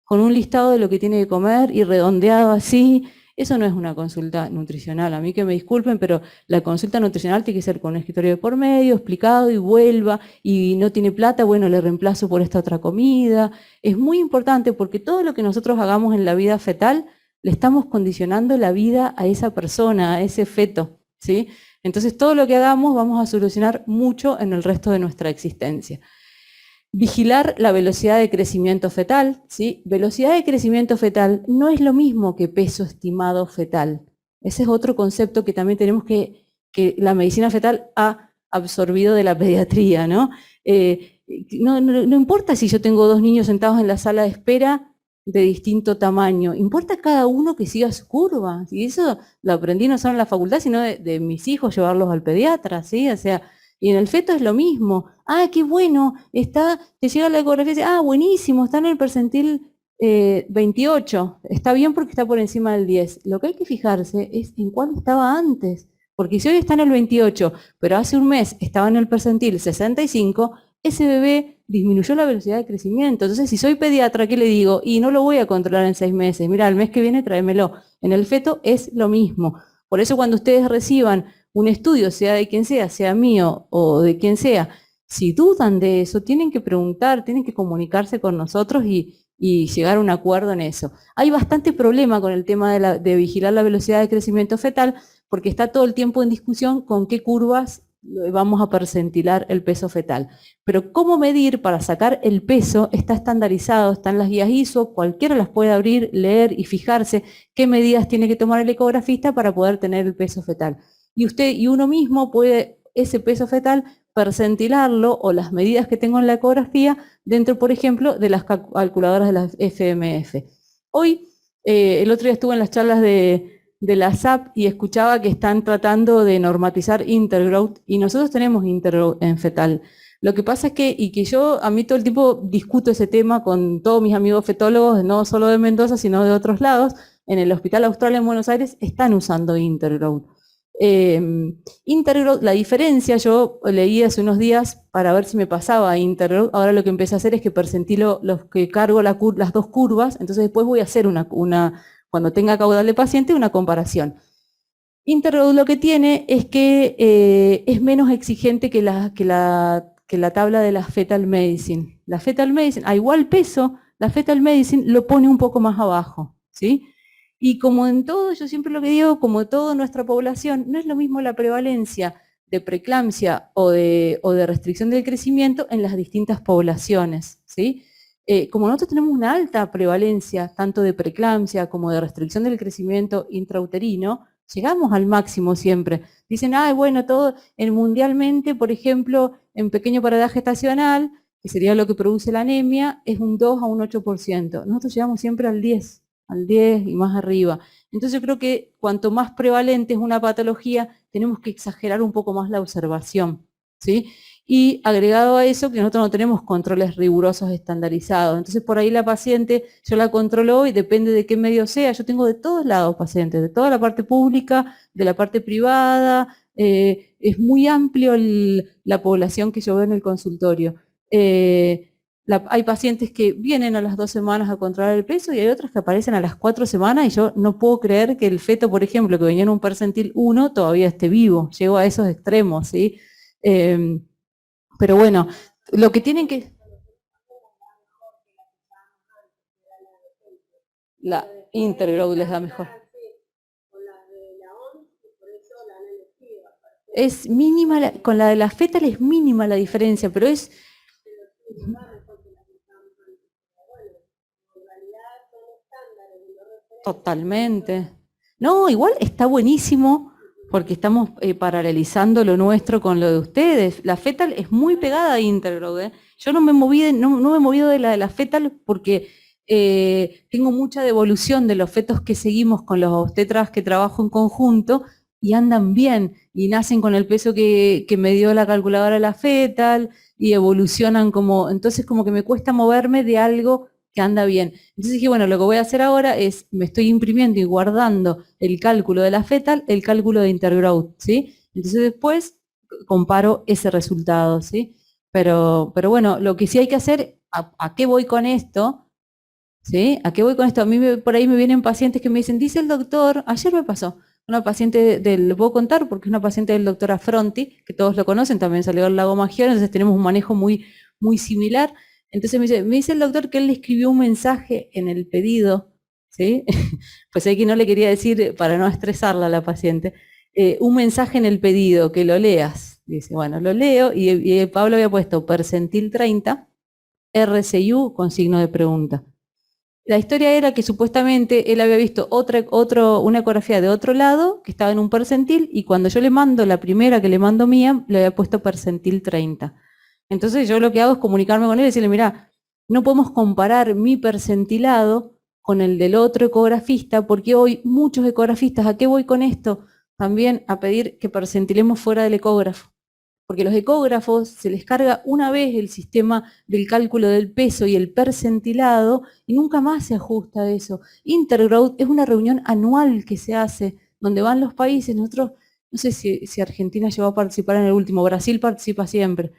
con un listado de lo que tiene que comer y redondeado así. Eso no es una consulta nutricional. A mí que me disculpen, pero la consulta nutricional tiene que ser con un escritorio de por medio, explicado y vuelva, y no tiene plata, bueno, le reemplazo por esta otra comida. Es muy importante porque todo lo que nosotros hagamos en la vida fetal, le estamos condicionando la vida a esa persona, a ese feto, ¿sí? Entonces todo lo que hagamos vamos a solucionar mucho en el resto de nuestra existencia. Vigilar la velocidad de crecimiento fetal, ¿sí? Velocidad de crecimiento fetal no es lo mismo que peso estimado fetal. Ese es otro concepto que también tenemos que la medicina fetal ha absorbido de la pediatría, ¿no? No importa si yo tengo 2 niños sentados en la sala de espera de distinto tamaño, importa cada uno que siga su curva. Y eso lo aprendí no solo en la facultad, sino de mis hijos, llevarlos al pediatra, ¿sí? O sea, y en el feto es lo mismo. Ah, qué bueno, te llega la ecografía y dice, ah, buenísimo, está en el percentil 28. Está bien porque está por encima del 10. Lo que hay que fijarse es en cuál estaba antes. Porque si hoy está en el 28, pero hace un mes estaba en el percentil 65, ese bebé disminuyó la velocidad de crecimiento. Entonces, si soy pediatra, ¿qué le digo? Y no lo voy a controlar en 6 meses. Mira, el mes que viene tráemelo. En el feto es lo mismo. Por eso cuando ustedes reciban un estudio, sea de quien sea mío o de quien sea, si dudan de eso, tienen que preguntar, tienen que comunicarse con nosotros y llegar a un acuerdo en eso. Hay bastante problema con el tema de vigilar la velocidad de crecimiento fetal, porque está todo el tiempo en discusión con qué curvas vamos a percentilar el peso fetal. Pero cómo medir para sacar el peso está estandarizado, están las guías ISO, cualquiera las puede abrir, leer y fijarse qué medidas tiene que tomar el ecografista para poder tener el peso fetal. Y uno mismo puede ese peso fetal percentilarlo o las medidas que tengo en la ecografía dentro, por ejemplo, de las calculadoras de las FMF. Hoy, el otro día estuve en las charlas de la SAP y escuchaba que están tratando de normatizar Intergrowth y nosotros tenemos Intergrowth en fetal. Lo que pasa es que a mí todo el tiempo discuto ese tema con todos mis amigos fetólogos, no solo de Mendoza, sino de otros lados. En el Hospital Austral en Buenos Aires están usando Intergrowth. Intergrowth, la diferencia, yo leí hace unos días para ver si me pasaba Intergrowth, ahora lo que empecé a hacer es que percentilo los que cargo las 2 curvas, entonces después voy a hacer cuando tenga caudal de paciente, una comparación. Intergrowth lo que tiene es que es menos exigente que la tabla de la fetal medicine. La fetal medicine, a igual peso, la fetal medicine lo pone un poco más abajo, ¿sí? Y como en todo, yo siempre lo que digo, como toda nuestra población, no es lo mismo la prevalencia de preeclampsia o de restricción del crecimiento en las distintas poblaciones, ¿sí? Como nosotros tenemos una alta prevalencia, tanto de preeclampsia como de restricción del crecimiento intrauterino, llegamos al máximo siempre. Dicen, bueno, todo mundialmente, por ejemplo, en pequeño paradaje gestacional, que sería lo que produce la anemia, es un 2 a un 8%. Nosotros llegamos siempre al 10 y más arriba. Entonces yo creo que cuanto más prevalente es una patología, tenemos que exagerar un poco más la observación, ¿sí? Y agregado a eso, que nosotros no tenemos controles rigurosos estandarizados. Entonces por ahí la paciente, yo la controlo y depende de qué medio sea. Yo tengo de todos lados pacientes, de toda la parte pública, de la parte privada. Es muy amplio la población que yo veo en el consultorio. Hay pacientes que vienen a las 2 semanas a controlar el peso y hay otros que aparecen a las 4 semanas y yo no puedo creer que el feto, por ejemplo, que venía en un percentil 1, todavía esté vivo. Llego a esos extremos, ¿sí? Pero bueno, lo que tienen que... La Intergrowth les da mejor. Es mínima, con la de la fetal es mínima la diferencia, pero es... Totalmente. No, igual está buenísimo porque estamos paralelizando lo nuestro con lo de ustedes. La fetal es muy pegada a Intergrowth, ¿eh? Yo no me he movido de la fetal porque tengo mucha devolución de los fetos que seguimos con los obstetras que trabajo en conjunto y andan bien y nacen con el peso que me dio la calculadora de la fetal y evolucionan como, entonces como que me cuesta moverme de algo que anda bien. Entonces dije, bueno, lo que voy a hacer ahora es, me estoy imprimiendo y guardando el cálculo de la fetal, el cálculo de intergrowth, ¿sí? Entonces después comparo ese resultado, ¿sí? Pero bueno, lo que sí hay que hacer, ¿a qué voy con esto? ¿Sí? ¿A qué voy con esto? A mí por ahí me vienen pacientes que me dicen, dice el doctor, ayer me pasó, una paciente le puedo contar porque es una paciente del doctor Affronti, que todos lo conocen, también salió del Lago Maggiore, entonces tenemos un manejo muy, muy similar. Entonces me dice el doctor que él le escribió un mensaje en el pedido, ¿sí? Pues hay que no le quería decir, para no estresarla a la paciente, un mensaje en el pedido, que lo leas. Dice, bueno, lo leo, y Pablo había puesto percentil 30, RCU con signo de pregunta. La historia era que supuestamente él había visto una ecografía de otro lado que estaba en un percentil y cuando yo le mando la primera que le mando mía, le había puesto percentil 30. Entonces yo lo que hago es comunicarme con él y decirle, mira, no podemos comparar mi percentilado con el del otro ecografista porque hoy muchos ecografistas, ¿a qué voy con esto? También a pedir que percentilemos fuera del ecógrafo. Porque los ecógrafos se les carga una vez el sistema del cálculo del peso y el percentilado y nunca más se ajusta eso. Intergrowth es una reunión anual que se hace, donde van los países, nosotros, no sé si Argentina llegó a participar en el último, Brasil participa siempre.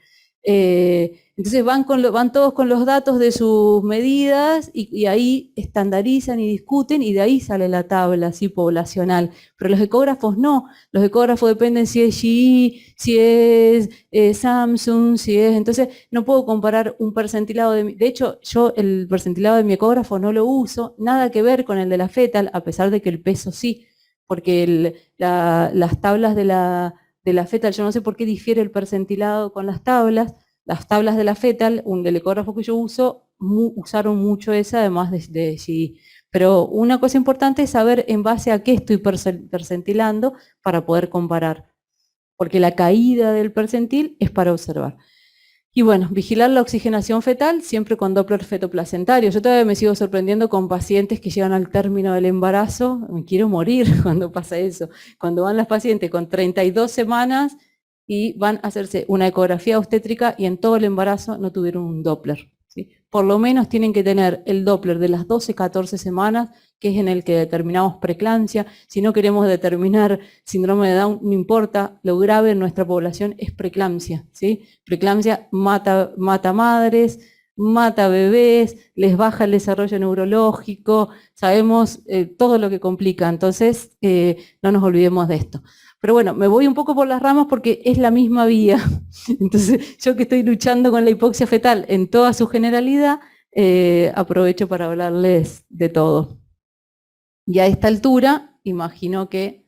Entonces van todos con los datos de sus medidas y ahí estandarizan y discuten y de ahí sale la tabla así poblacional. Pero los ecógrafos no, los ecógrafos dependen si es GE, si es Samsung, si es... Entonces no puedo comparar un percentilado de hecho, yo el percentilado de mi ecógrafo no lo uso, nada que ver con el de la fetal, a pesar de que el peso sí, porque las tablas de la fetal, yo no sé por qué difiere el percentilado con las tablas de la fetal, del ecógrafo que yo uso, usaron mucho esa, además de GE. Pero una cosa importante es saber en base a qué estoy percentilando para poder comparar, porque la caída del percentil es para observar. Y bueno, vigilar la oxigenación fetal siempre con Doppler fetoplacentario. Yo todavía me sigo sorprendiendo con pacientes que llegan al término del embarazo, me quiero morir cuando pasa eso. Cuando van las pacientes con 32 semanas y van a hacerse una ecografía obstétrica y en todo el embarazo no tuvieron un Doppler, ¿sí? Por lo menos tienen que tener el Doppler de las 12, 14 semanas, que es en el que determinamos preeclampsia. Si no queremos determinar síndrome de Down, no importa, lo grave en nuestra población es preeclampsia, ¿sí? Preeclampsia mata madres, mata bebés, les baja el desarrollo neurológico, sabemos todo lo que complica, entonces no nos olvidemos de esto. Pero bueno, me voy un poco por las ramas porque es la misma vía. Entonces, yo que estoy luchando con la hipoxia fetal en toda su generalidad, aprovecho para hablarles de todo. Y a esta altura, imagino que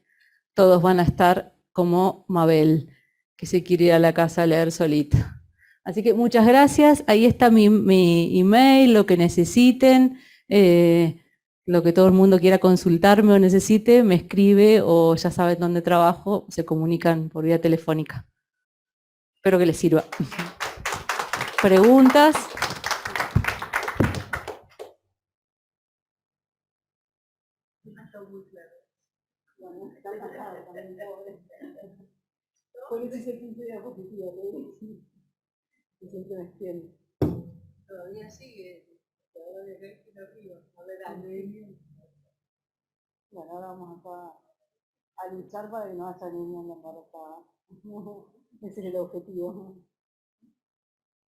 todos van a estar como Mabel, que se quiere ir a la casa a leer solita. Así que muchas gracias. Ahí está mi email, lo que necesiten. Lo que todo el mundo quiera consultarme o necesite, me escribe o ya saben dónde trabajo, se comunican por vía telefónica. Espero que les sirva. ¿Preguntas? Por eso hice 15 diapositivas, que siempre me extiendo. Todavía sigue, todavía de arriba, a ver, bueno, ahora vamos a luchar para que no haya niños embarazada. Ese es el objetivo.